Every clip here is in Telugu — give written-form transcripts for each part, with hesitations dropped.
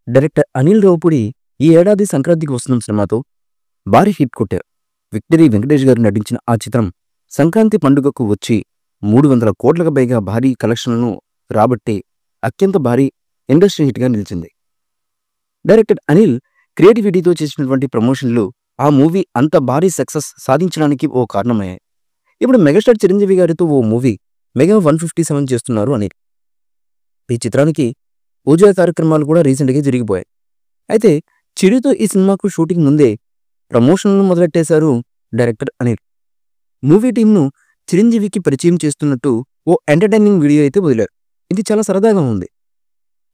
డైరెక్టర్ అనిల్ రావుపూడి ఈ ఏడాది సంక్రాంతికి వస్తున్న సినిమాతో భారీ హిట్ కొట్టారు. విక్టరీ వెంకటేష్ గారు నటించిన ఆ చిత్రం సంక్రాంతి పండుగకు వచ్చి 300 కోట్లకు పైగా భారీ కలెక్షన్లను రాబట్టి అత్యంత భారీ ఇండస్ట్రీ హిట్గా నిలిచింది. డైరెక్టర్ అనిల్ క్రియేటివిటీతో చేసినటువంటి ప్రమోషన్లు ఆ మూవీ అంత భారీ సక్సెస్ సాధించడానికి ఓ కారణమయ్యాయి. ఇప్పుడు మెగాస్టార్ చిరంజీవి గారితో ఓ మూవీ మెగా 157 చేస్తున్నారు అనిల్. ఈ చిత్రానికి పూజా కార్యక్రమాలు కూడా రీసెంట్గా జరిగిపోయాయి. అయితే చిరుతో ఈ సినిమాకు షూటింగ్ ముందే ప్రమోషన్లు మొదలెట్టేశారు డైరెక్టర్ అనిల్. మూవీ టీంను చిరంజీవికి పరిచయం చేస్తున్నట్టు ఓ ఎంటర్టైనింగ్ వీడియో అయితే వదిలారు. ఇది చాలా సరదాగా ఉంది.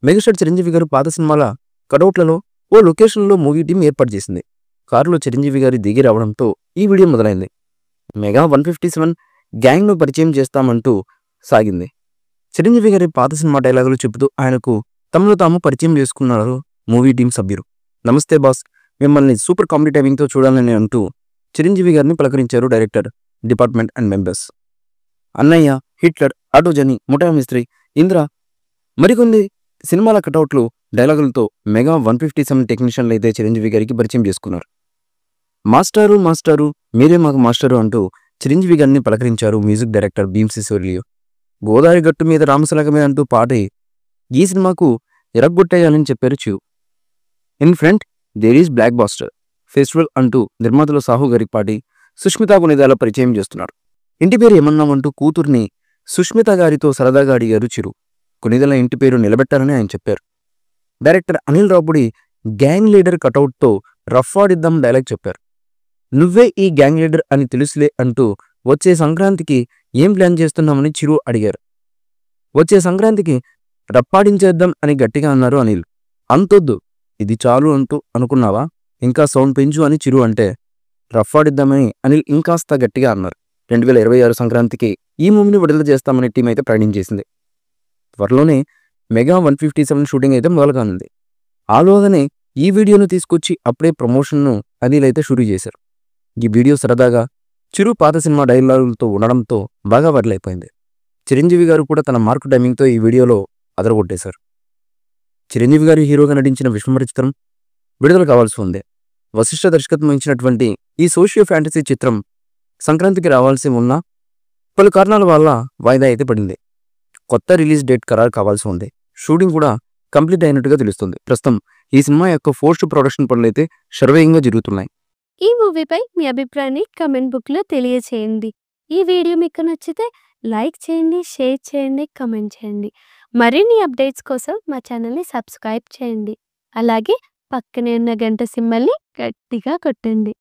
మెగాస్టార్ చిరంజీవి గారు పాత సినిమాల కటౌట్లలో ఓ లొకేషన్లో మూవీ టీం ఏర్పాటు చేసింది. కారులో చిరంజీవి గారి దిగి రావడంతో ఈ వీడియో మొదలైంది. మెగా 157 గ్యాంగ్ను పరిచయం చేస్తామంటూ సాగింది. చిరంజీవి గారి పాత సినిమా డైలాగులు చెబుతూ ఆయనకు తమను తాము పరిచయం చేసుకున్నారు మూవీ టీం సభ్యులు. నమస్తే బాస్, మిమ్మల్ని సూపర్ కామెడీ టైమింగ్తో చూడాలని అంటూ చిరంజీవి గారిని పలకరించారు డైరెక్టర్, డిపార్ట్మెంట్ అండ్ మెంబర్స్. అన్నయ్య, హిట్లర్, ఆటో జని, ముఠా మిస్త్రీ, ఇంద్ర మరికొన్ని సినిమాల కటౌట్లు డైలాగులతో మెగా 157 టెక్నీషియన్లు అయితే చిరంజీవి గారికి పరిచయం చేసుకున్నారు. మాస్టారు మాస్టారు మీరే మాకు మాస్టారు అంటూ చిరంజీవి గారిని పలకరించారు మ్యూజిక్ డైరెక్టర్ భీమ్సి సూర్యలియో. గోదావరి గట్టు మీద రామశలకమే అంటూ పాడి ఈ సినిమాకు ఎరగొట్టేయాలని చెప్పారు Chiru. In front there is blockbuster festival అంటూ నిర్మాతలు సాహు గారికి పాడి సుష్మితా కొనిదాల పరిచయం చేస్తున్నారు. ఇంటి పేరు ఏమన్నామంటూ కూతుర్ని సుష్మిత గారితో సరదాగా అడిగారు చిరు. కొనిదల ఇంటి పేరు నిలబెట్టారని ఆయన చెప్పారు. Director Anil Ravipudi gang leader కటౌట్తో రఫ్ఫాడిద్దాం డైలాగ్ చెప్పారు. నువ్వే ఈ గ్యాంగ్ లీడర్ అని తెలుసులే అంటూ వచ్చే సంక్రాంతికి ఏం ప్లాన్ చేస్తున్నామని చిరు అడిగారు. వచ్చే సంక్రాంతికి రప్పాడించేద్దాం అని గట్టిగా అన్నారు అనిల్. అంతొద్దు, ఇది చాలు అంటూ అనుకున్నావా, ఇంకా సౌండ్ పెంచు అని చిరు అంటే రఫ్ఫాడిద్దామని అనిల్ ఇంకాస్త గట్టిగా అన్నారు. 2026 సంక్రాంతికి ఈ మూవీని విడుదల చేస్తామని టీం అయితే ప్రకటించేసింది. త్వరలోనే మెగా 157 షూటింగ్ అయితే మొదలు కానుంది. ఆలోగానే ఈ వీడియోను తీసుకొచ్చి అప్పుడే ప్రమోషన్ను అనిల్ అయితే షూట్ చేశారు. ఈ వీడియో సరదాగా చిరు పాత సినిమా డైలాగులతో ఉండడంతో బాగా వైరల్ అయిపోయింది. చిరంజీవి గారు కూడా తన మార్కు టైమింగ్తో ఈ వీడియోలో అదరగొట్టేశారు. చిరంజీవి గారు హీరోగా నటించిన విశ్వంబర చిత్రం విడుదల కావాల్సి ఉంది. వశిష్ఠ దర్శకత్వం వహించినటువంటి ఈ సోషియో ఫ్యాంటసీ చిత్రం సంక్రాంతికి రావాల్సి ఉన్న పలు కారణాల వల్ల వాయిదా అయితే పడింది. కొత్త రిలీజ్ డేట్ ఖరారు కావాల్సి ఉంది. షూటింగ్ కూడా కంప్లీట్ అయినట్టుగా తెలుస్తుంది. ప్రస్తుతం ఈ సినిమా యొక్క పోస్ట్ ప్రొడక్షన్ పనులు అయితే శరవేగంగా జరుగుతున్నాయి. ఈ మూవీపై మీ అభిప్రాయాన్ని కమెంట్ బుక్లో తెలియచేయండి. ఈ వీడియో మీకు నచ్చితే లైక్ చేయండి, షేర్ చేయండి, కమెంట్ చేయండి. మరిన్ని అప్డేట్స్ కోసం మా ఛానల్ని సబ్స్క్రైబ్ చేయండి. అలాగే పక్కనే ఉన్న గంట సింబల్ని గట్టిగా కొట్టండి.